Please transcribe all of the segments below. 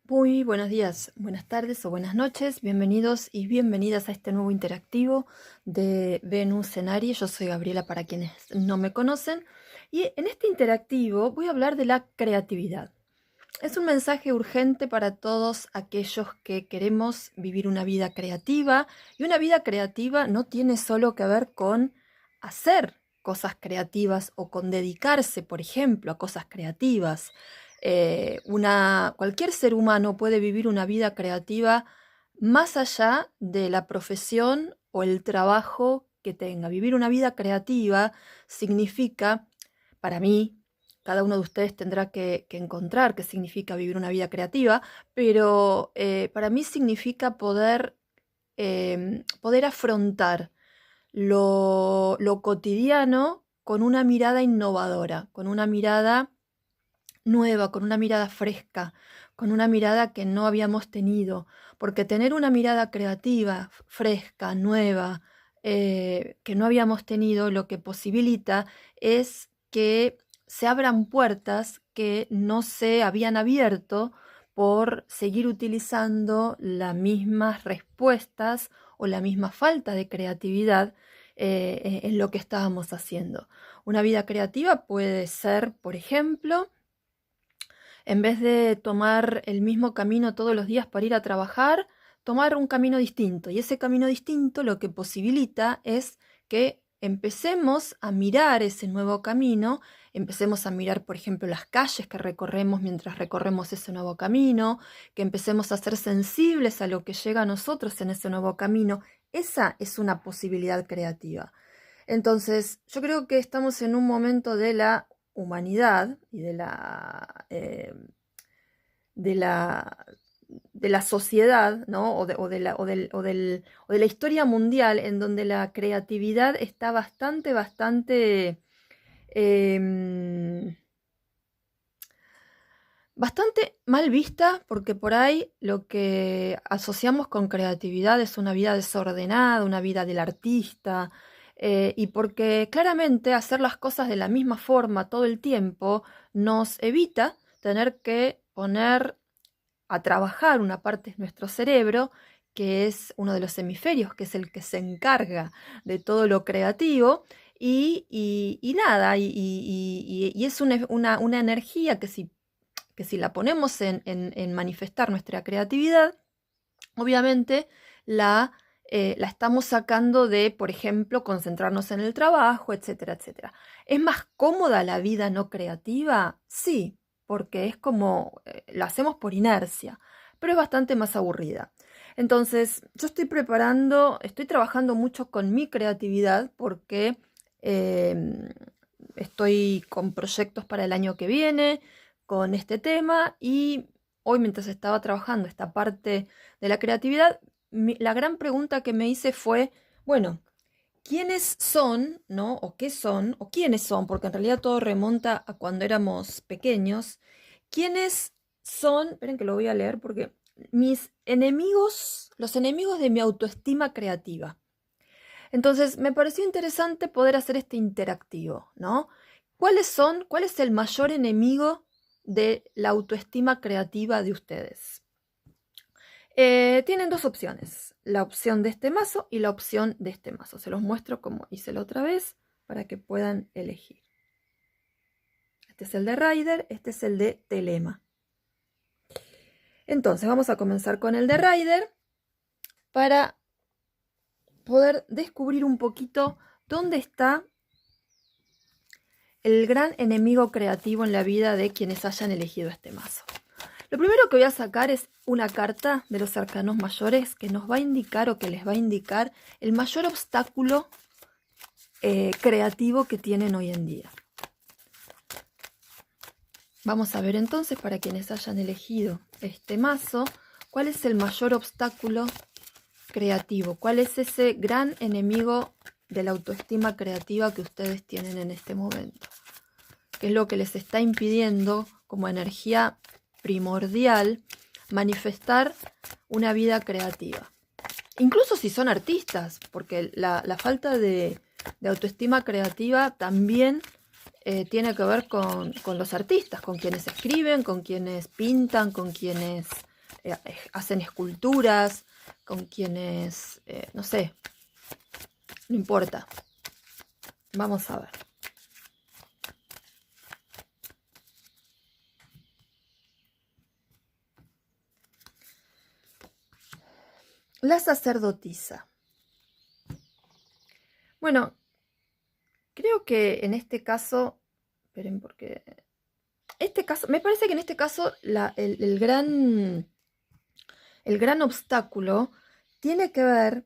Muy buenos días, buenas tardes o buenas noches, bienvenidos y bienvenidas a este nuevo interactivo de Venus en Aries. Yo soy Gabriela para quienes no me conocen y en este interactivo voy a hablar de la creatividad. Es un mensaje urgente para todos aquellos que queremos vivir una vida creativa, y una vida creativa no tiene solo que ver con hacer cosas creativas o con dedicarse, por ejemplo, a cosas creativas. Cualquier ser humano puede vivir una vida creativa más allá de la profesión o el trabajo que tenga. Vivir una vida creativa significa, para mí, cada uno de ustedes tendrá que encontrar qué significa vivir una vida creativa, pero para mí significa poder afrontar lo cotidiano con una mirada innovadora, con una mirada nueva, con una mirada fresca, con una mirada que no habíamos tenido, porque tener una mirada creativa, fresca, nueva, que no habíamos tenido, lo que posibilita es que se abran puertas que no se habían abierto por seguir utilizando las mismas respuestas o la misma falta de creatividad en lo que estábamos haciendo. Una vida creativa puede ser, por ejemplo, en vez de tomar el mismo camino todos los días para ir a trabajar, tomar un camino distinto. Y ese camino distinto lo que posibilita es que empecemos a mirar ese nuevo camino, empecemos a mirar, por ejemplo, las calles que recorremos mientras recorremos ese nuevo camino, que empecemos a ser sensibles a lo que llega a nosotros en ese nuevo camino. Esa es una posibilidad creativa. Entonces, yo creo que estamos en un momento de la humanidad y de la, de la sociedad, ¿no? O de la historia mundial, en donde la creatividad está em, bastante mal vista, porque por ahí lo que asociamos con creatividad es una vida desordenada, una vida del artista, y porque claramente hacer las cosas de la misma forma todo el tiempo nos evita tener que poner a trabajar una parte de nuestro cerebro, que es uno de los hemisferios, que es el que se encarga de todo lo creativo. Y nada, y es una energía que si la ponemos en manifestar nuestra creatividad, obviamente la estamos sacando de, por ejemplo, concentrarnos en el trabajo, etcétera, etcétera. ¿Es más cómoda la vida no creativa? Sí, porque es como, lo hacemos por inercia, pero es bastante más aburrida. Entonces, yo estoy trabajando mucho con mi creatividad porque eh, estoy con proyectos para el año que viene, con este tema, y hoy, mientras estaba trabajando esta parte de la creatividad, la gran pregunta que me hice fue, bueno, ¿quiénes son, no? ¿O qué son? ¿O quiénes son? Porque en realidad todo remonta a cuando éramos pequeños. ¿Quiénes son? Esperen que lo voy a leer porque mis enemigos, los enemigos de mi autoestima creativa. Entonces, me pareció interesante poder hacer este interactivo, ¿no? ¿Cuál es el mayor enemigo de la autoestima creativa de ustedes? Tienen dos opciones, la opción de este mazo y la opción de este mazo. Se los muestro como hice la otra vez para que puedan elegir. Este es el de Rider, este es el de Telema. Entonces vamos a comenzar con el de Rider para poder descubrir un poquito dónde está el gran enemigo creativo en la vida de quienes hayan elegido este mazo. Lo primero que voy a sacar es una carta de los arcanos mayores que nos va a indicar, o que les va a indicar, el mayor obstáculo creativo que tienen hoy en día. Vamos a ver entonces, para quienes hayan elegido este mazo, cuál es el mayor obstáculo creativo, cuál es ese gran enemigo de la autoestima creativa que ustedes tienen en este momento, qué es lo que les está impidiendo como energía primordial manifestar una vida creativa. Incluso si son artistas, porque la falta de autoestima creativa también tiene que ver con los artistas, con quienes escriben, con quienes pintan, con quienes hacen esculturas, con quienes, no sé, no importa. Vamos a ver. La sacerdotisa. Bueno, creo que en este caso, esperen porque este caso, me parece que en este caso el gran obstáculo tiene que ver,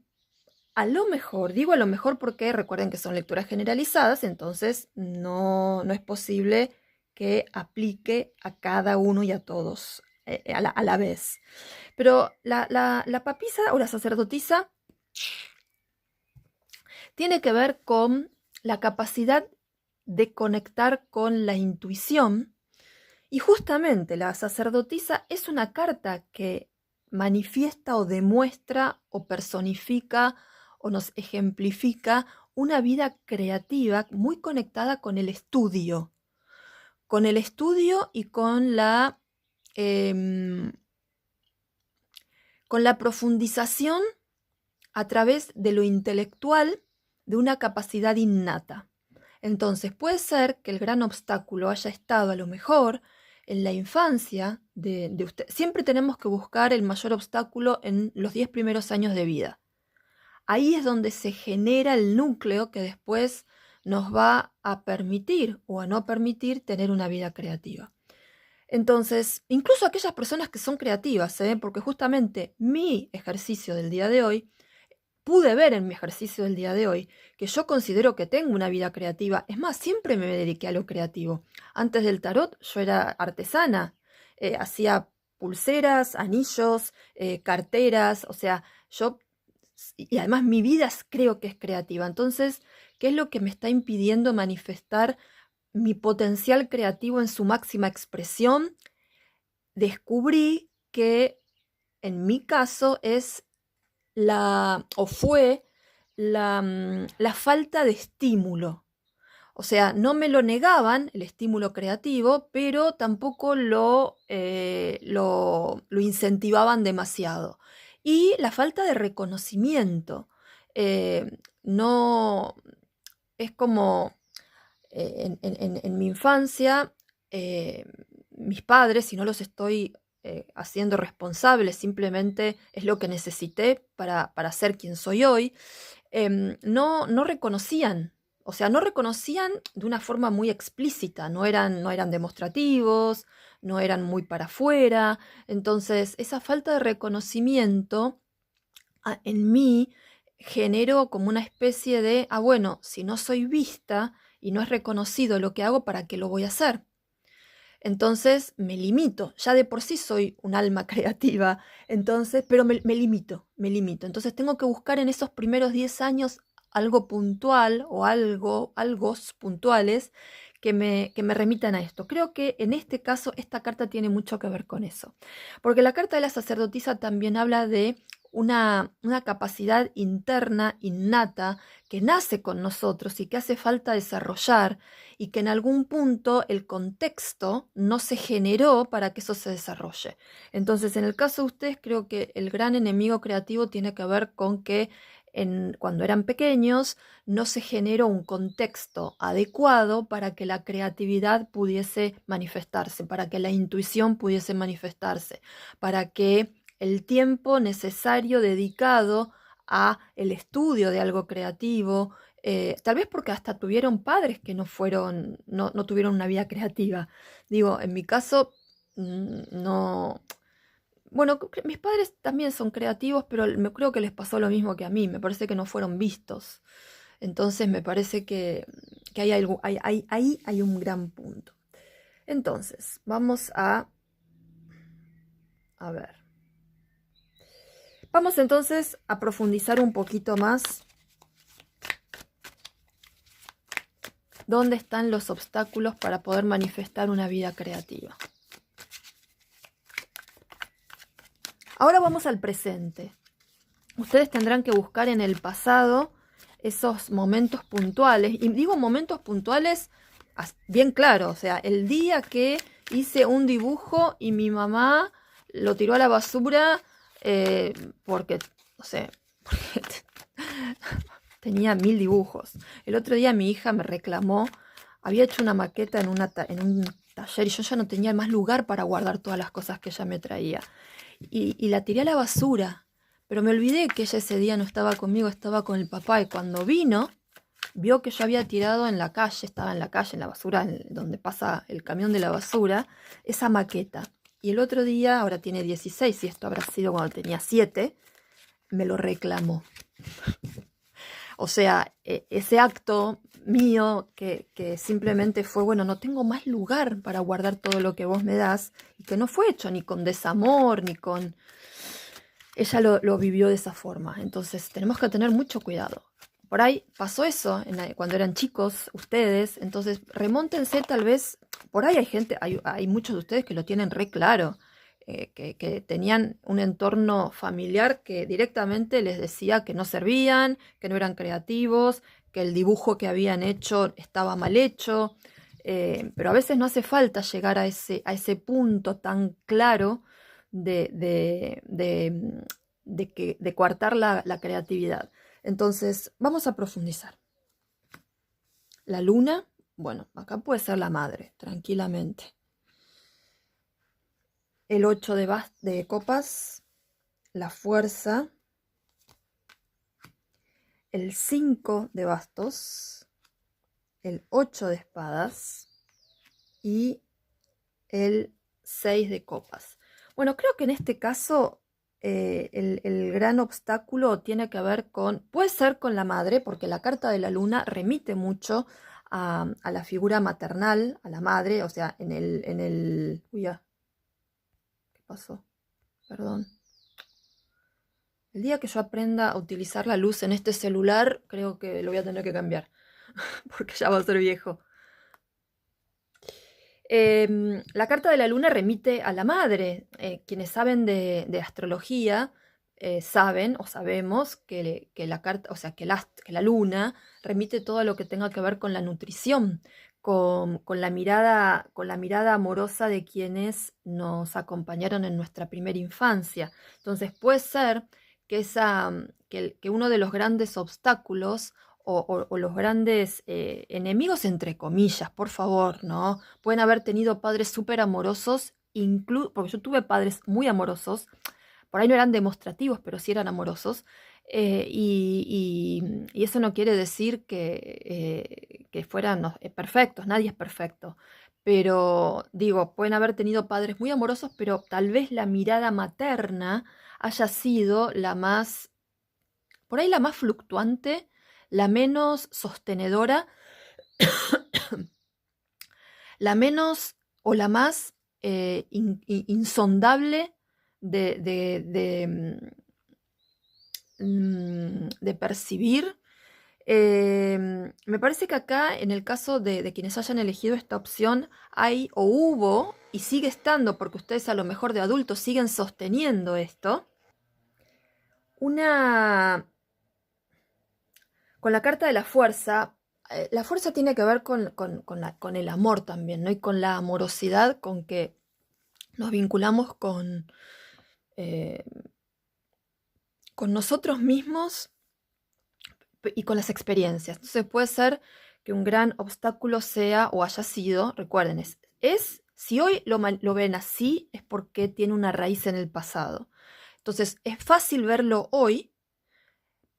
a lo mejor, digo a lo mejor porque recuerden que son lecturas generalizadas, entonces no es posible que aplique a cada uno y a todos a la vez. Pero la papisa o la sacerdotisa tiene que ver con la capacidad de conectar con la intuición. Y justamente la sacerdotisa es una carta que manifiesta o demuestra o personifica o nos ejemplifica una vida creativa muy conectada con el estudio y con la profundización a través de lo intelectual de una capacidad innata. Entonces puede ser que el gran obstáculo haya estado a lo mejor en la infancia de usted. Siempre tenemos que buscar el mayor obstáculo en los 10 primeros años de vida. Ahí es donde se genera el núcleo que después nos va a permitir o a no permitir tener una vida creativa. Entonces, incluso aquellas personas que son creativas, porque justamente mi ejercicio del día de hoy, pude ver en mi ejercicio del día de hoy que yo considero que tengo una vida creativa. Es más, siempre me dediqué a lo creativo. Antes del tarot yo era artesana, hacía pulseras, anillos, carteras, o sea, y además mi vida creo que es creativa. Entonces, ¿qué es lo que me está impidiendo manifestar mi potencial creativo en su máxima expresión? Descubrí que en mi caso fue la falta de estímulo. O sea, no me lo negaban el estímulo creativo, pero tampoco lo incentivaban demasiado. Y la falta de reconocimiento. No es como en mi infancia, mis padres, si no los estoy haciendo responsables, simplemente es lo que necesité para ser quien soy hoy, no reconocían. O sea, no reconocían de una forma muy explícita, no eran demostrativos, no eran muy para afuera. Entonces, esa falta de reconocimiento en mí generó como una especie de, bueno, si no soy vista y no es reconocido lo que hago, ¿para qué lo voy a hacer? Entonces me limito, ya de por sí soy un alma creativa, entonces, pero me limito. Entonces tengo que buscar en esos primeros 10 años algo puntual o algos puntuales que me remitan a esto. Creo que en este caso esta carta tiene mucho que ver con eso, porque la carta de la sacerdotisa también habla de una capacidad interna, innata, que nace con nosotros y que hace falta desarrollar, y que en algún punto el contexto no se generó para que eso se desarrolle. Entonces, en el caso de ustedes, creo que el gran enemigo creativo tiene que ver con que cuando eran pequeños no se generó un contexto adecuado para que la creatividad pudiese manifestarse, para que la intuición pudiese manifestarse, para que el tiempo necesario dedicado a el estudio de algo creativo, tal vez porque hasta tuvieron padres que no tuvieron una vida creativa. Digo, en mi caso, no. Bueno, mis padres también son creativos, pero creo que les pasó lo mismo que a mí. Me parece que no fueron vistos. Entonces me parece que ahí hay un gran punto. Entonces, vamos a ver. Vamos entonces a profundizar un poquito más dónde están los obstáculos para poder manifestar una vida creativa. Ahora vamos al presente. Ustedes tendrán que buscar en el pasado esos momentos puntuales. Y digo momentos puntuales bien claro. O sea, el día que hice un dibujo y mi mamá lo tiró a la basura porque, no sé, porque tenía 1000 dibujos. El otro día mi hija me reclamó, había hecho una maqueta en un taller y yo ya no tenía más lugar para guardar todas las cosas que ella me traía. Y la tiré a la basura, pero me olvidé que ella ese día no estaba conmigo, estaba con el papá y cuando vino, vio que yo había tirado en la calle, estaba en la calle, en la basura, donde pasa el camión de la basura, esa maqueta. Y el otro día, ahora tiene 16, y esto habrá sido cuando tenía 7, me lo reclamó. O sea, ese acto mío que simplemente fue, bueno, no tengo más lugar para guardar todo lo que vos me das, y que no fue hecho ni con desamor, ni con... Ella lo vivió de esa forma. Entonces tenemos que tener mucho cuidado. Por ahí pasó eso cuando eran chicos ustedes, entonces remóntense tal vez, por ahí hay gente, hay muchos de ustedes que lo tienen re claro, que tenían un entorno familiar que directamente les decía que no servían, que no eran creativos, que el dibujo que habían hecho estaba mal hecho, pero a veces no hace falta llegar a ese punto tan claro de coartar la creatividad. Entonces, vamos a profundizar. La luna, bueno, acá puede ser la madre, tranquilamente. El 8 de copas, la fuerza. El 5 de bastos, el 8 de espadas y el 6 de copas. Bueno, creo que en este caso el gran obstáculo tiene que ver con, puede ser con la madre, porque la carta de la luna remite mucho a la figura maternal, a la madre, o sea, uy, ya, ¿qué pasó? Perdón. El día que yo aprenda a utilizar la luz en este celular, creo que lo voy a tener que cambiar, porque ya va a ser viejo. La carta de la luna remite a la madre. Quienes saben de astrología saben o sabemos que la carta, o sea, que la luna remite todo lo que tenga que ver con la nutrición, con la mirada amorosa de quienes nos acompañaron en nuestra primera infancia. Entonces puede ser que uno de los grandes obstáculos o los grandes enemigos, entre comillas, por favor, ¿no? Pueden haber tenido padres súper amorosos, porque yo tuve padres muy amorosos, por ahí no eran demostrativos, pero sí eran amorosos, y eso no quiere decir que fueran perfectos, nadie es perfecto. Pero digo, pueden haber tenido padres muy amorosos, pero tal vez la mirada materna haya sido la más, por ahí la más fluctuante, la menos sostenedora, la menos o la más insondable de percibir. Me parece que acá, en el caso de quienes hayan elegido esta opción, hay o hubo, y sigue estando, porque ustedes a lo mejor de adultos siguen sosteniendo esto, con la carta de la fuerza tiene que ver con el amor también, ¿no? Y con la amorosidad con que nos vinculamos eh, con nosotros mismos y con las experiencias. Entonces puede ser que un gran obstáculo sea o haya sido, recuerden, si hoy lo ven así, es porque tiene una raíz en el pasado. Entonces es fácil verlo hoy,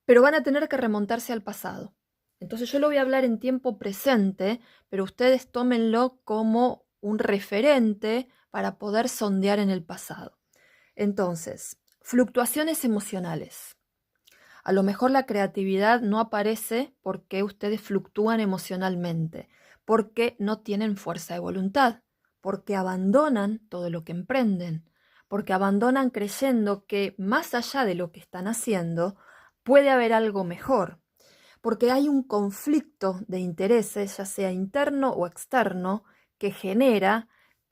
pero van a tener que remontarse al pasado. Entonces yo lo voy a hablar en tiempo presente, pero ustedes tómenlo como un referente para poder sondear en el pasado. Entonces, fluctuaciones emocionales. A lo mejor la creatividad no aparece porque ustedes fluctúan emocionalmente, porque no tienen fuerza de voluntad, porque abandonan todo lo que emprenden, porque abandonan creyendo que más allá de lo que están haciendo puede haber algo mejor, porque hay un conflicto de intereses, ya sea interno o externo, que genera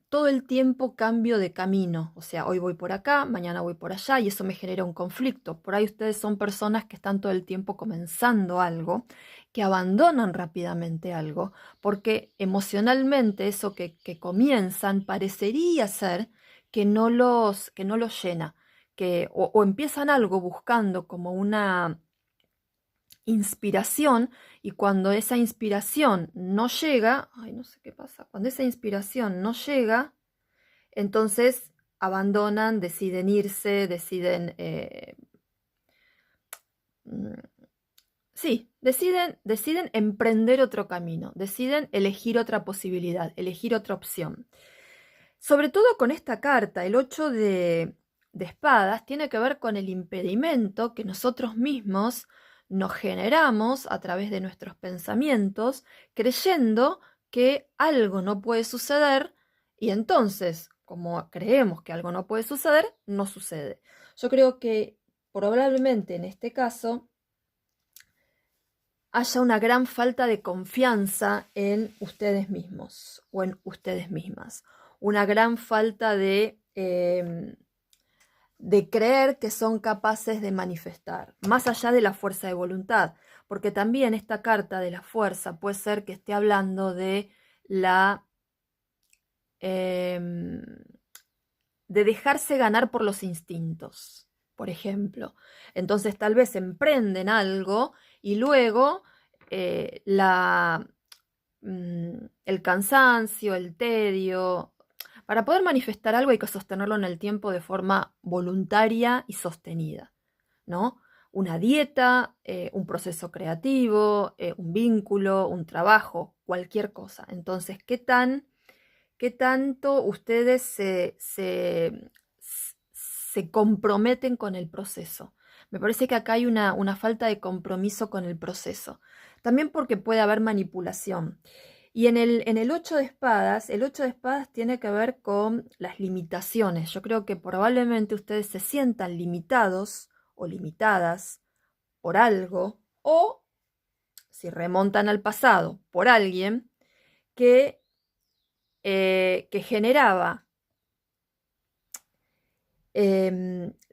todo el tiempo cambio de camino. O sea, hoy voy por acá, mañana voy por allá y eso me genera un conflicto. Por ahí ustedes son personas que están todo el tiempo comenzando algo, que abandonan rápidamente algo, porque emocionalmente eso que comienzan parecería ser que no los llena, que o empiezan algo buscando como una inspiración, y cuando esa inspiración no llega, ay, no sé qué pasa, cuando esa inspiración no llega, entonces abandonan, deciden irse, deciden, sí, deciden emprender otro camino, deciden elegir otra posibilidad, elegir otra opción. Sobre todo con esta carta, el 8 de espadas, tiene que ver con el impedimento que nosotros mismos nos generamos a través de nuestros pensamientos, creyendo que algo no puede suceder, y entonces, como creemos que algo no puede suceder, no sucede. Yo creo que probablemente en este caso haya una gran falta de confianza en ustedes mismos o en ustedes mismas. Una gran falta de creer que son capaces de manifestar, más allá de la fuerza de voluntad, porque también esta carta de la fuerza puede ser que esté hablando de la de dejarse ganar por los instintos, por ejemplo. Entonces tal vez emprenden algo y luego el cansancio, el tedio. Para poder manifestar algo hay que sostenerlo en el tiempo de forma voluntaria y sostenida, ¿no? Una dieta, un proceso creativo, un vínculo, un trabajo, cualquier cosa. Entonces, ¿qué tanto ustedes se comprometen con el proceso? Me parece que acá hay una falta de compromiso con el proceso. También porque puede haber manipulación. Y en el 8 de espadas, el 8 de espadas tiene que ver con las limitaciones. Yo creo que probablemente ustedes se sientan limitados o limitadas por algo, o si remontan al pasado, por alguien que generaba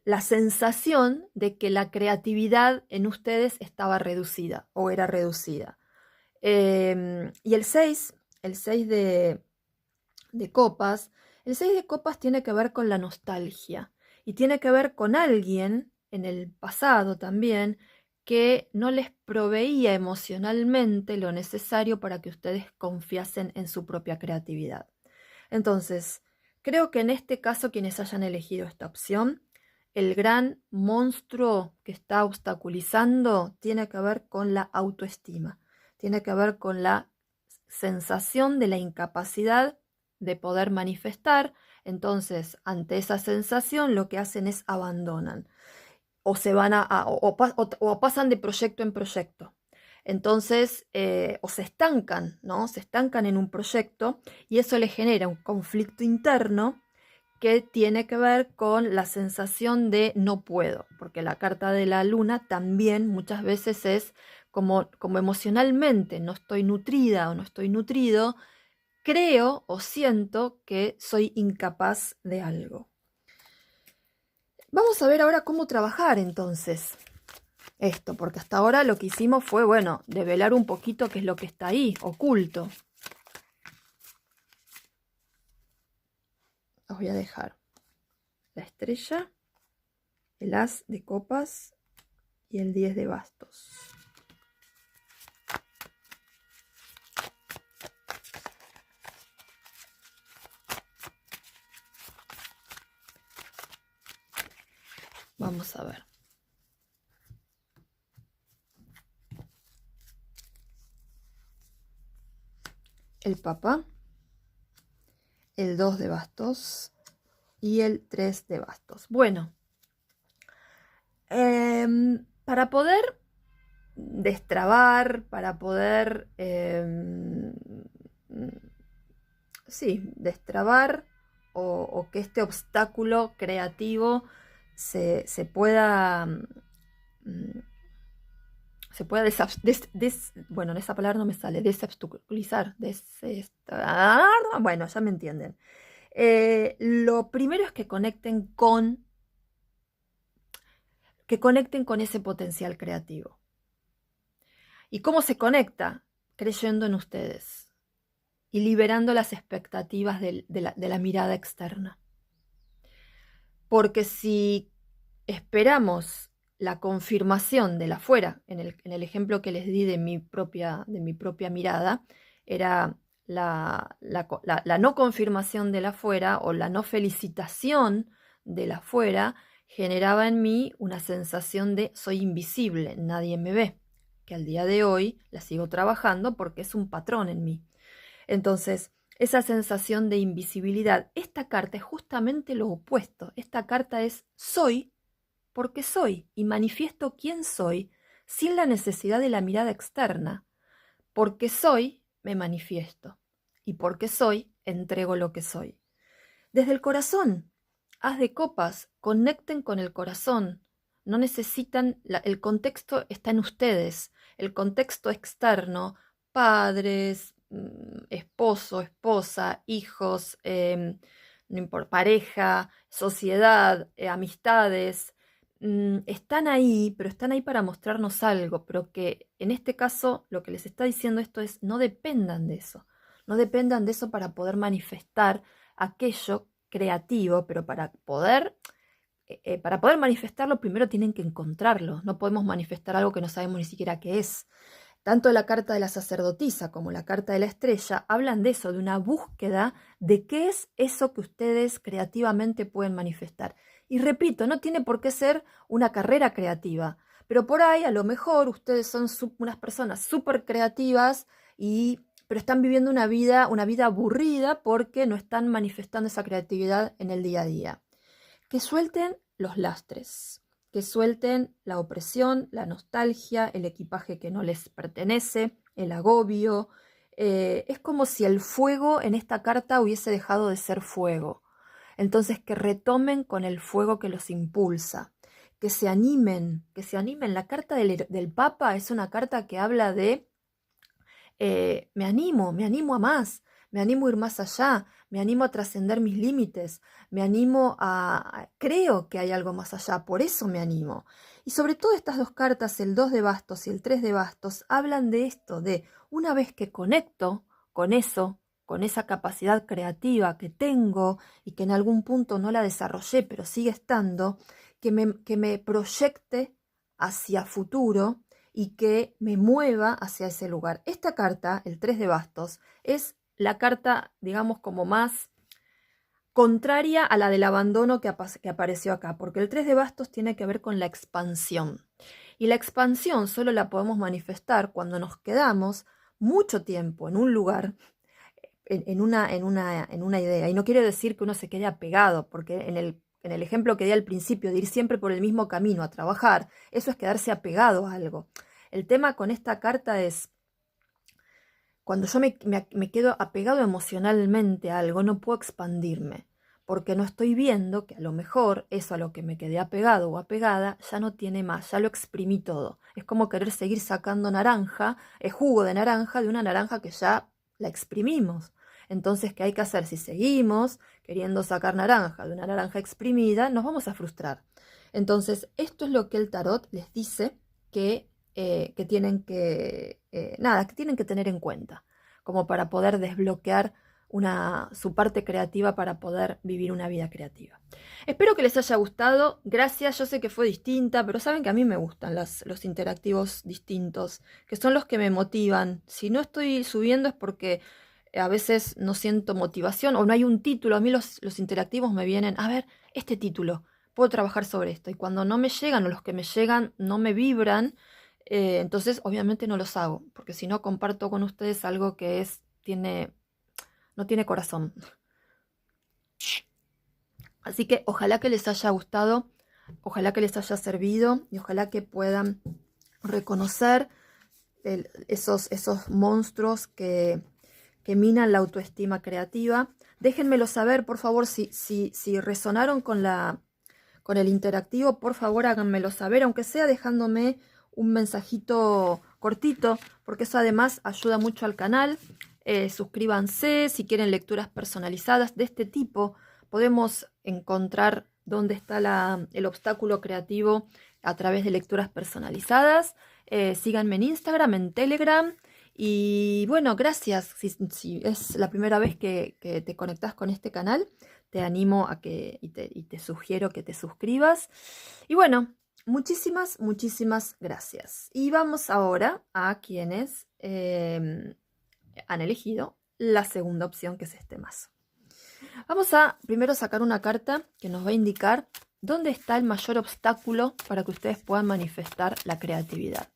la sensación de que la creatividad en ustedes estaba reducida o era reducida. Y el 6 de copas, el 6 de copas tiene que ver con la nostalgia y tiene que ver con alguien en el pasado también que no les proveía emocionalmente lo necesario para que ustedes confiasen en su propia creatividad. Entonces, creo que en este caso quienes hayan elegido esta opción, el gran monstruo que está obstaculizando tiene que ver con la autoestima, tiene que ver con la sensación de la incapacidad de poder manifestar. Entonces, ante esa sensación, lo que hacen es abandonan o se van o pasan de proyecto en proyecto. Entonces, o se estancan, ¿no? Se estancan en un proyecto y eso le genera un conflicto interno que tiene que ver con la sensación de no puedo, porque la carta de la luna también muchas veces es como emocionalmente no estoy nutrida o no estoy nutrido, creo o siento que soy incapaz de algo. Vamos a ver ahora cómo trabajar entonces esto, porque hasta ahora lo que hicimos fue, bueno, develar un poquito qué es lo que está ahí, oculto. Os voy a dejar la estrella, el as de copas y el 10 de bastos. Vamos a ver. El Papa, el 2 de bastos y el 3 de bastos. Bueno, para poder destrabar, para poder, sí, destrabar o que este obstáculo creativo se pueda... se pueda bueno, esa palabra no me sale, desobstaculizar, bueno, ya me entienden. Lo primero es que conecten con ese potencial creativo. ¿Y cómo se conecta? Creyendo en ustedes y liberando las expectativas de la mirada externa. Porque si esperamos la confirmación del afuera, en el ejemplo que les di de mi propia mirada, era la no confirmación del afuera o la no felicitación del afuera, generaba en mí una sensación de soy invisible, nadie me ve, que al día de hoy la sigo trabajando porque es un patrón en mí. Entonces, esa sensación de invisibilidad, esta carta es justamente lo opuesto. Esta carta es soy porque soy y manifiesto quién soy sin la necesidad de la mirada externa. Porque soy, me manifiesto. Y porque soy, entrego lo que soy. Desde el corazón, haz de copas, conecten con el corazón. No necesitan, el contexto está en ustedes. El contexto externo, padres, esposo, esposa, hijos, no importa, pareja, sociedad, amistades, están ahí, pero están ahí para mostrarnos algo, pero que en este caso lo que les está diciendo esto es no dependan de eso, no dependan de eso para poder manifestar aquello creativo, pero para poder manifestarlo primero tienen que encontrarlo, no podemos manifestar algo que no sabemos ni siquiera qué es. Tanto la carta de la sacerdotisa como la carta de la estrella hablan de eso, de una búsqueda de qué es eso que ustedes creativamente pueden manifestar. Y repito, no tiene por qué ser una carrera creativa, pero por ahí a lo mejor ustedes son unas personas súper creativas pero están viviendo una vida aburrida porque no están manifestando esa creatividad en el día a día. Que suelten los lastres, que suelten la opresión, la nostalgia, el equipaje que no les pertenece, el agobio. Es como si el fuego en esta carta hubiese dejado de ser fuego. Entonces que retomen con el fuego que los impulsa, que se animen. La carta del Papa es una carta que habla de me animo a más, me animo a ir más allá, me animo a trascender mis límites, creo que hay algo más allá, por eso me animo. Y sobre todo estas dos cartas, el 2 de bastos y el 3 de bastos, hablan de esto, de una vez que conecto con eso, con esa capacidad creativa que tengo y que en algún punto no la desarrollé, pero sigue estando, que me proyecte hacia futuro y que me mueva hacia ese lugar. Esta carta, el 3 de bastos, es la carta, digamos, como más contraria a la del abandono que apareció acá, porque el 3 de bastos tiene que ver con la expansión. Y la expansión solo la podemos manifestar cuando nos quedamos mucho tiempo en un lugar, en una idea. Y no quiere decir que uno se quede apegado, porque en el ejemplo que di al principio de ir siempre por el mismo camino a trabajar, eso es quedarse apegado a algo. El tema con esta carta es, cuando yo me quedo apegado emocionalmente a algo, no puedo expandirme, porque no estoy viendo que a lo mejor eso a lo que me quedé apegado o apegada ya no tiene más, ya lo exprimí todo. Es como querer seguir sacando jugo de naranja de una naranja que ya la exprimimos. Entonces, ¿qué hay que hacer? Si seguimos queriendo sacar naranja de una naranja exprimida, nos vamos a frustrar. Entonces, esto es lo que el tarot les dice que tienen que tener en cuenta, como para poder desbloquear su parte creativa para poder vivir una vida creativa. Espero que les haya gustado. Gracias, yo sé que fue distinta, pero saben que a mí me gustan los interactivos distintos, que son los que me motivan. Si no estoy subiendo es porque a veces no siento motivación o no hay un título. A mí los interactivos me vienen, a ver, este título, puedo trabajar sobre esto. Y cuando no me llegan o los que me llegan no me vibran, entonces obviamente no los hago, porque si no comparto con ustedes algo que no tiene corazón. Así que ojalá que les haya gustado, ojalá que les haya servido y ojalá que puedan reconocer esos monstruos que minan la autoestima creativa. Déjenmelo saber, por favor, si resonaron con el interactivo, por favor háganmelo saber, aunque sea dejándome un mensajito cortito, porque eso además ayuda mucho al canal. Suscríbanse si quieren lecturas personalizadas de este tipo. Podemos encontrar dónde está el obstáculo creativo a través de lecturas personalizadas. Síganme en Instagram, en Telegram. Y bueno, gracias. Si es la primera vez que te conectás con este canal, te animo a que, y te sugiero que te suscribas. Y bueno, muchísimas, muchísimas gracias. Y vamos ahora a quienes han elegido la segunda opción, que es este mazo. Vamos a primero sacar una carta que nos va a indicar dónde está el mayor obstáculo para que ustedes puedan manifestar la creatividad.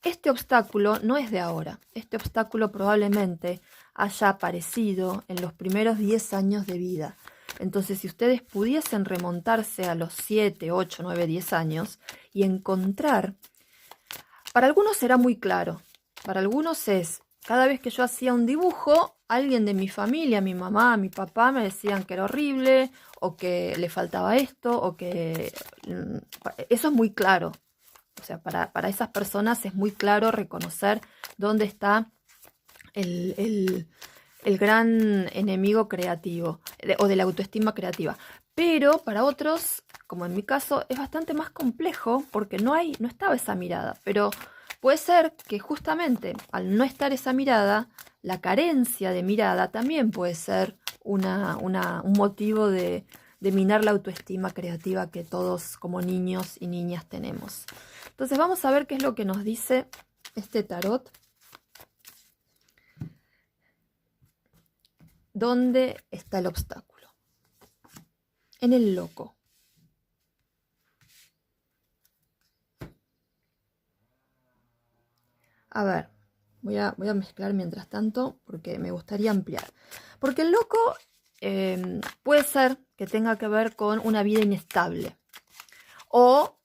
Este obstáculo no es de ahora. Este obstáculo probablemente haya aparecido en los primeros 10 años de vida. Entonces, si ustedes pudiesen remontarse a los 7, 8, 9, 10 años y encontrar, para algunos será muy claro, para algunos es, cada vez que yo hacía un dibujo, alguien de mi familia, mi mamá, mi papá, me decían que era horrible, o que le faltaba esto, o que... Eso es muy claro. O sea, para esas personas es muy claro reconocer dónde está el gran enemigo creativo o de la autoestima creativa. Pero para otros, como en mi caso, es bastante más complejo porque no estaba esa mirada. Pero puede ser que justamente al no estar esa mirada, la carencia de mirada también puede ser un motivo de minar la autoestima creativa que todos como niños y niñas tenemos. Entonces vamos a ver qué es lo que nos dice este tarot. ¿Dónde está el obstáculo? En el loco. A ver, voy a mezclar mientras tanto porque me gustaría ampliar. Porque el loco puede ser que tenga que ver con una vida inestable. O,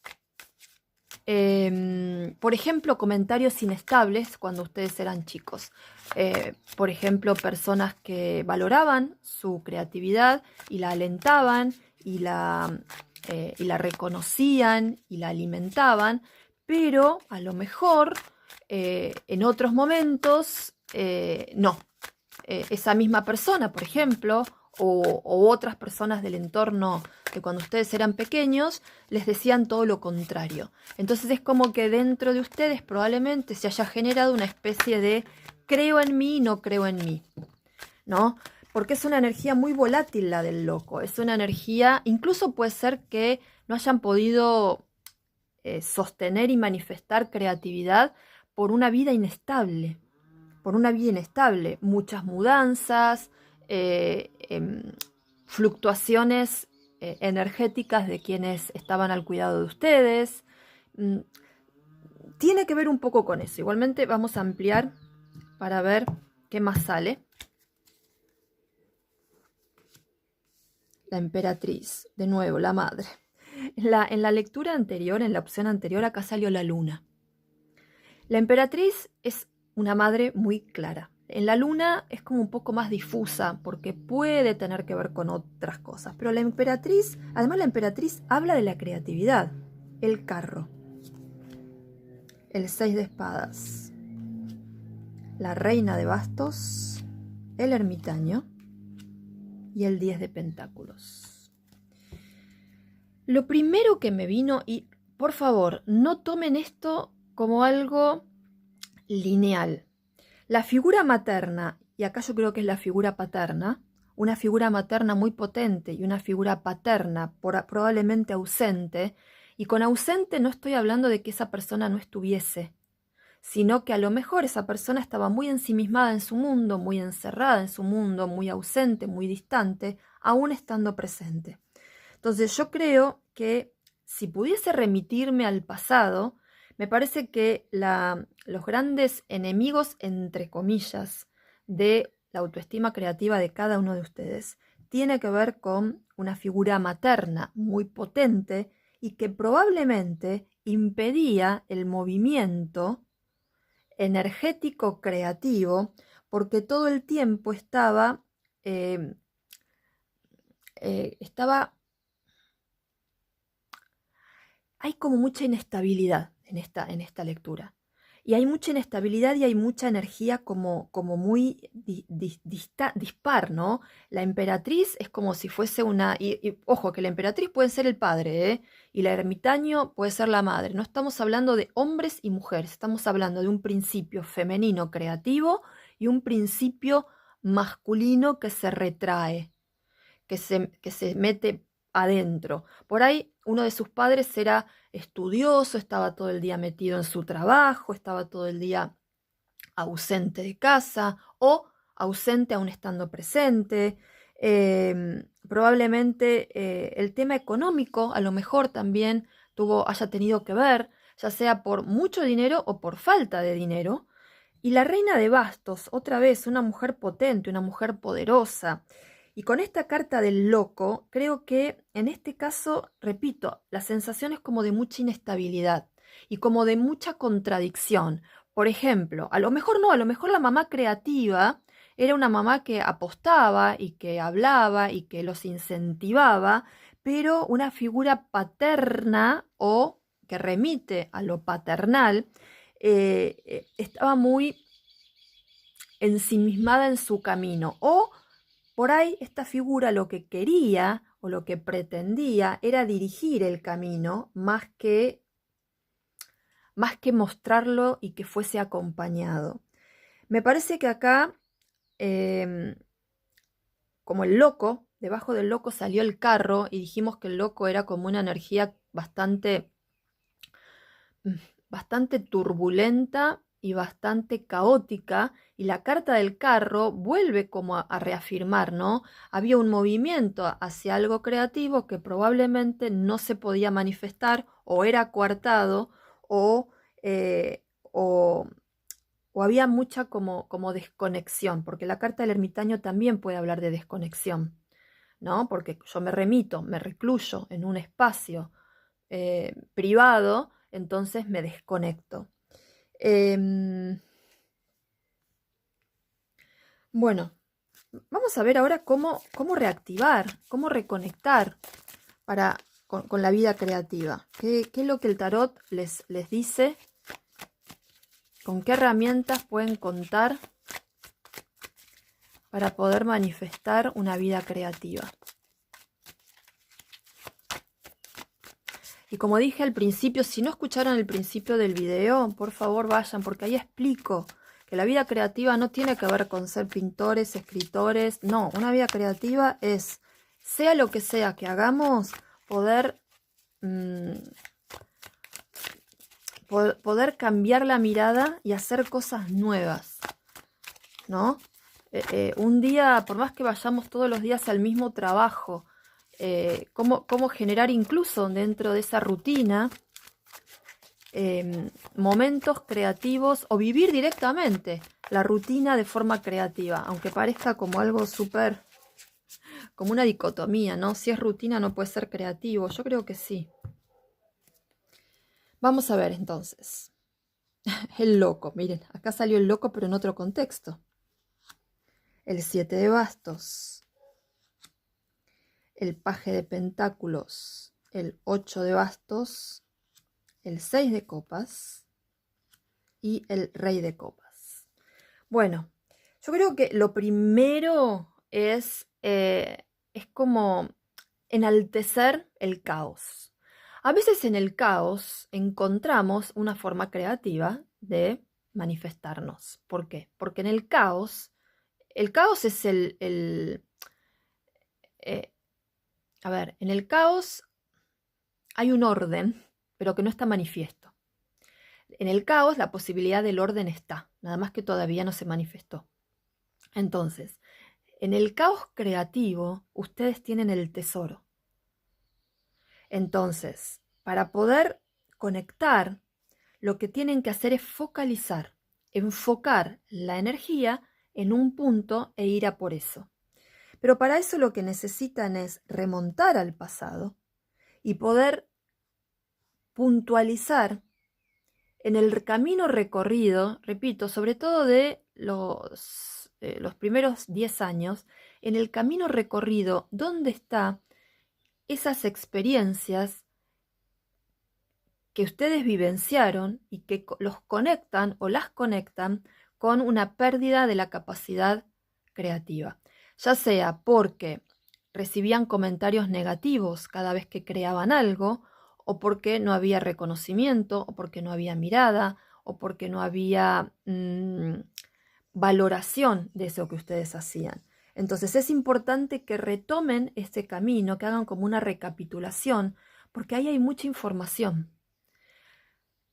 por ejemplo, comentarios inestables cuando ustedes eran chicos. Por ejemplo, personas que valoraban su creatividad y la alentaban y la reconocían y la alimentaban, pero a lo mejor en otros momentos no. Esa misma persona, por ejemplo, o otras personas del entorno que cuando ustedes eran pequeños les decían todo lo contrario. Entonces es como que dentro de ustedes probablemente se haya generado una especie de creo en mí y no creo en mí, ¿no? Porque es una energía muy volátil la del loco. Es una energía, incluso puede ser que no hayan podido sostener y manifestar creatividad por una vida inestable. Por una vida inestable. Muchas mudanzas, fluctuaciones energéticas de quienes estaban al cuidado de ustedes. Tiene que ver un poco con eso. Igualmente vamos a ampliar para ver qué más sale. La emperatriz, de nuevo, la madre. En la lectura anterior, en la opción anterior, acá salió la luna. La emperatriz es una madre muy clara. En la luna es como un poco más difusa porque puede tener que ver con otras cosas. Pero la emperatriz, además la emperatriz habla de la creatividad. El carro. El 6 de espadas. La reina de bastos. El ermitaño. Y el 10 de pentáculos. Lo primero que me vino, y por favor, no tomen esto como algo lineal. La figura materna, y acá yo creo que es la figura paterna, una figura materna muy potente y una figura paterna probablemente ausente, y con ausente no estoy hablando de que esa persona no estuviese, sino que a lo mejor esa persona estaba muy ensimismada en su mundo, muy encerrada en su mundo, muy ausente, muy distante, aún estando presente. Entonces yo creo que si pudiese remitirme al pasado, me parece que los grandes enemigos, entre comillas, de la autoestima creativa de cada uno de ustedes, tiene que ver con una figura materna muy potente y que probablemente impedía el movimiento energético creativo porque todo el tiempo estaba hay como mucha inestabilidad en esta lectura. Y hay mucha inestabilidad y hay mucha energía como muy dispar, ¿no? La emperatriz es como si fuese una... Y ojo, que la emperatriz puede ser el padre, ¿eh? Y la ermitaño puede ser la madre. No estamos hablando de hombres y mujeres, estamos hablando de un principio femenino creativo y un principio masculino que se retrae, que se mete adentro. Por ahí uno de sus padres era estudioso, estaba todo el día metido en su trabajo, estaba todo el día ausente de casa o ausente aún estando presente. Probablemente el tema económico a lo mejor también haya tenido que ver, ya sea por mucho dinero o por falta de dinero. Y la reina de bastos, otra vez, una mujer potente, una mujer poderosa. Y con esta carta del loco, creo que en este caso, repito, la sensación es como de mucha inestabilidad y como de mucha contradicción. Por ejemplo, a lo mejor no, a lo mejor la mamá creativa era una mamá que apostaba y que hablaba y que los incentivaba, pero una figura paterna o que remite a lo paternal estaba muy ensimismada en su camino. O por ahí esta figura lo que quería o lo que pretendía era dirigir el camino más que mostrarlo y que fuese acompañado. Me parece que acá, como el loco, debajo del loco salió el carro y dijimos que el loco era como una energía bastante turbulenta y bastante caótica, y la carta del carro vuelve como a reafirmar, ¿no? Había un movimiento hacia algo creativo que probablemente no se podía manifestar o era coartado o, eh, o, o había mucha como desconexión, porque la carta del ermitaño también puede hablar de desconexión, ¿no? Porque yo me remito, me recluyo en un espacio privado, entonces me desconecto. Bueno, vamos a ver ahora cómo reactivar, cómo reconectar con la vida creativa. ¿Qué es lo que el tarot les dice? ¿Con qué herramientas pueden contar para poder manifestar una vida creativa? Y como dije al principio, si no escucharon el principio del video, por favor vayan, porque ahí explico que la vida creativa no tiene que ver con ser pintores, escritores. No, una vida creativa es, sea lo que sea que hagamos, poder cambiar la mirada y hacer cosas nuevas, ¿no? Un día, por más que vayamos todos los días al mismo trabajo, cómo generar incluso dentro de esa rutina momentos creativos o vivir directamente la rutina de forma creativa, aunque parezca como algo súper, como una dicotomía, ¿no? Si es rutina no puede ser creativo. Yo creo que sí. Vamos a ver entonces. El loco, miren, acá salió el loco pero en otro contexto. El 7 de bastos, el paje de pentáculos, el 8 de bastos, el 6 de copas y el rey de copas. Bueno, yo creo que lo primero es como enaltecer el caos. A veces en el caos encontramos una forma creativa de manifestarnos. ¿Por qué? Porque en el caos es a ver, en el caos hay un orden, pero que no está manifiesto. En el caos la posibilidad del orden está, nada más que todavía no se manifestó. Entonces, en el caos creativo, ustedes tienen el tesoro. Entonces, para poder conectar, lo que tienen que hacer es focalizar, enfocar la energía en un punto e ir a por eso. Pero para eso lo que necesitan es remontar al pasado y poder puntualizar en el camino recorrido, repito, sobre todo de los primeros 10 años, en el camino recorrido, ¿dónde están esas experiencias que ustedes vivenciaron y que los conectan o las conectan con una pérdida de la capacidad creativa? Ya sea porque recibían comentarios negativos cada vez que creaban algo, o porque no había reconocimiento, o porque no había mirada, o porque no había valoración de eso que ustedes hacían. Entonces es importante que retomen este camino, que hagan como una recapitulación, porque ahí hay mucha información.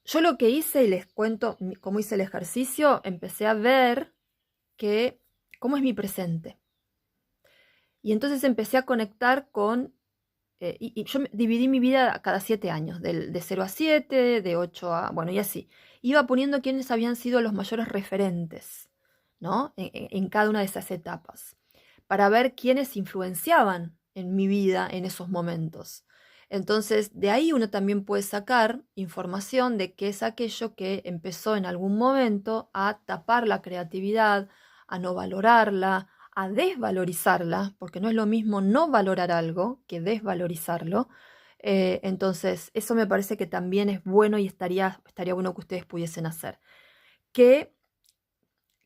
Yo lo que hice, y les cuento cómo hice el ejercicio, empecé a ver cómo es mi presente. Y entonces empecé a conectar con, y yo dividí mi vida cada 7 años, de 0 a 7, de 8 a, bueno, y así. Iba poniendo quiénes habían sido los mayores referentes, ¿no? En cada una de esas etapas, para ver quiénes influenciaban en mi vida en esos momentos. Entonces, de ahí uno también puede sacar información de qué es aquello que empezó en algún momento a tapar la creatividad, a no valorarla, a desvalorizarla, porque no es lo mismo no valorar algo que desvalorizarlo. Entonces, eso me parece que también es bueno y estaría bueno que ustedes pudiesen hacer. Que,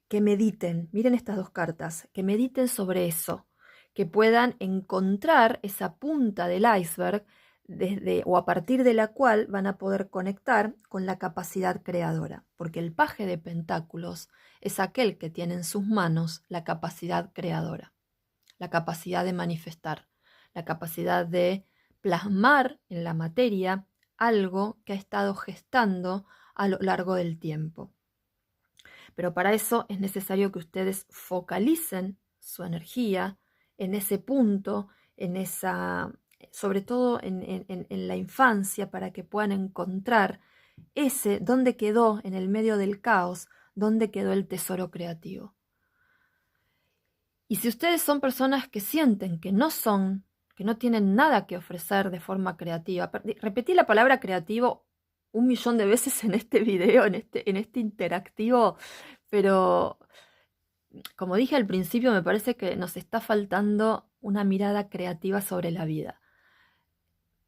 que mediten, miren estas dos cartas, que mediten sobre eso, que puedan encontrar esa punta del iceberg desde o a partir de la cual van a poder conectar con la capacidad creadora, porque el paje de pentáculos es aquel que tiene en sus manos la capacidad creadora, la capacidad de manifestar, la capacidad de plasmar en la materia algo que ha estado gestando a lo largo del tiempo. Pero para eso es necesario que ustedes focalicen su energía en ese punto, en esa, sobre todo en la infancia, para que puedan encontrar ese dónde quedó en el medio del caos, dónde quedó el tesoro creativo. Y si ustedes son personas que sienten que no tienen nada que ofrecer de forma creativa, repetí la palabra creativo 1.000.000 de veces en este video, en este interactivo, pero como dije al principio, me parece que nos está faltando una mirada creativa sobre la vida.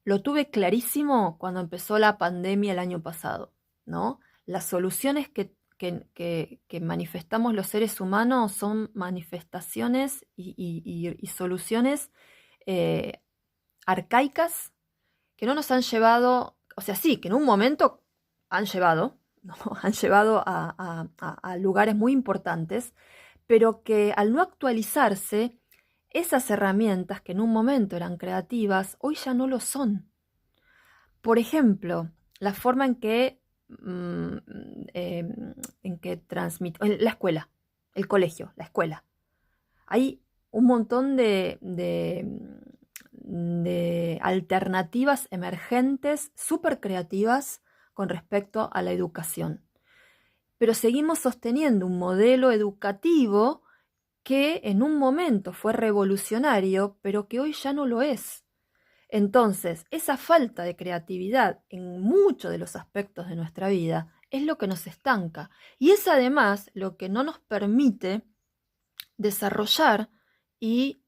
Lo tuve clarísimo cuando empezó la pandemia el año pasado, ¿no? Las soluciones que manifestamos los seres humanos son manifestaciones y soluciones arcaicas que no nos han llevado, o sea, sí, que en un momento han llevado, ¿no? Han llevado a lugares muy importantes, pero que al no actualizarse, esas herramientas que en un momento eran creativas, hoy ya no lo son. Por ejemplo, la forma en que transmito, la escuela, el colegio, la escuela. Hay un montón de alternativas emergentes, súper creativas con respecto a la educación. Pero seguimos sosteniendo un modelo educativo que en un momento fue revolucionario, pero que hoy ya no lo es. Entonces, esa falta de creatividad en muchos de los aspectos de nuestra vida es lo que nos estanca y es además lo que no nos permite desarrollar y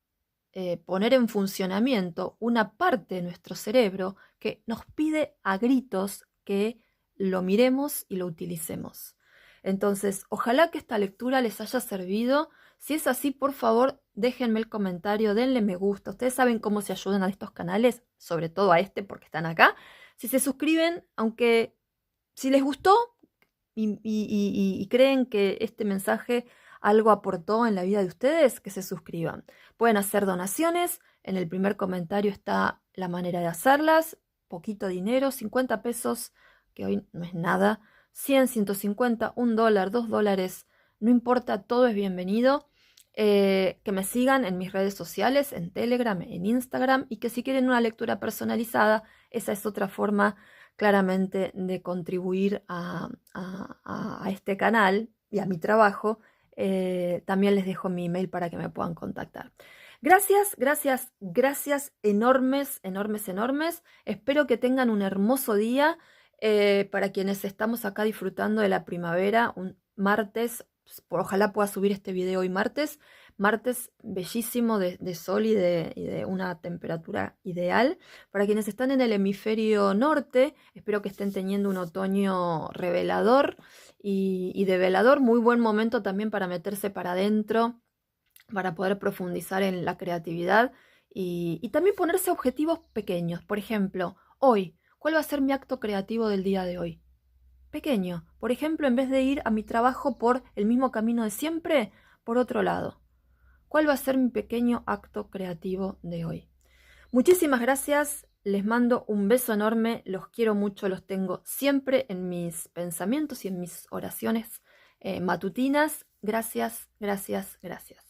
poner en funcionamiento una parte de nuestro cerebro que nos pide a gritos que lo miremos y lo utilicemos. Entonces, ojalá que esta lectura les haya servido. Si es así, por favor, déjenme el comentario, denle me gusta. Ustedes saben cómo se ayudan a estos canales, sobre todo a este porque están acá. Si se suscriben, aunque si les gustó y creen que este mensaje algo aportó en la vida de ustedes, que se suscriban. Pueden hacer donaciones. En el primer comentario está la manera de hacerlas. Poquito dinero, 50 pesos, que hoy no es nada. 100, 150, $1, $2, no importa, todo es bienvenido. Que me sigan en mis redes sociales, en Telegram, en Instagram, y que si quieren una lectura personalizada, esa es otra forma claramente de contribuir a este canal y a mi trabajo. También les dejo mi email para que me puedan contactar. Gracias, gracias, gracias enormes, enormes, enormes. Espero que tengan un hermoso día. Para quienes estamos acá disfrutando de la primavera, un martes, ojalá pueda subir este video hoy martes bellísimo de sol y de una temperatura ideal. Para quienes están en el hemisferio norte, espero que estén teniendo un otoño revelador y develador, muy buen momento también para meterse para adentro, para poder profundizar en la creatividad y también ponerse objetivos pequeños. Por ejemplo, hoy, ¿cuál va a ser mi acto creativo del día de hoy? Pequeño. Por ejemplo, en vez de ir a mi trabajo por el mismo camino de siempre, por otro lado. ¿Cuál va a ser mi pequeño acto creativo de hoy? Muchísimas gracias, les mando un beso enorme, los quiero mucho, los tengo siempre en mis pensamientos y en mis oraciones matutinas. Gracias, gracias, gracias.